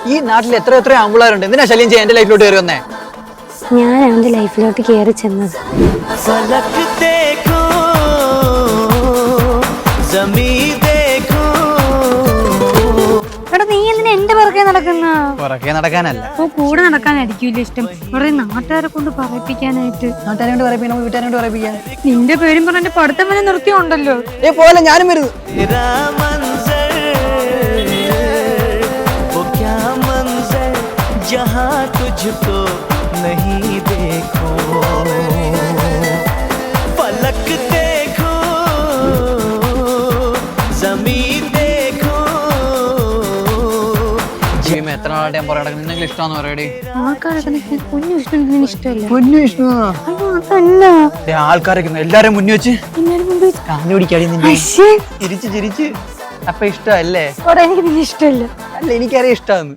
ഈ നാട്ടിൽ എത്ര ആമ്പിള്ളേരുണ്ട്, എന്തിനാ ശല്യം ചെയ്യാൻ എന്റെ ലൈഫിലോട്ട് കയറി വന്നേ? ഞാൻ അവന്റെ ലൈഫിലോട്ട് കയറി ചെന്നത്. എടാ, നീ എന്തിനാ എന്റെ പുറകെ നടക്കുന്ന? പുറകെ നടക്കാനല്ല, കൂടെ നടക്കാനായിരിക്കും ഇഷ്ടം. വെറുതെ നാട്ടുകാരെ കൊണ്ട് പറയിപ്പിക്കാനായിട്ട്. നാട്ടുകാരെ കൊണ്ട് പറയിപ്പിക്കണം, വീട്ടുകാരെ കൊണ്ട് പറയിപ്പിക്കാൻ. നിന്റെ പേരും പറഞ്ഞ എന്റെ പഠിത്തം വരെ നിർത്തിയുണ്ടല്ലോ. പോലെ ഞാനും വരുന്നു. എത്ര നാളായിട്ട് ഞാൻ പറയാം, നിങ്ങൾക്ക് ഇഷ്ടമാന്ന് പറയടി. ആൾക്കാരൊക്കെ പൊന്നു വിഷ്ണു ഇഷ്ടമല്ല. പൊന്നു വിഷ്ണു അതല്ല, ആൾക്കാരൊക്കെ എല്ലാരും മുന്നിൽ വെച്ച് കാഞ്ഞു പിടിക്കാടി നിന്റെ ചിരിച്ച് അപ്പൊ ഇഷ്ടമല്ലേ? എനിക്ക് നിന്നെ ഇഷ്ടമല്ല. അല്ല, എനിക്കറിയാം ഇഷ്ടമാന്ന്.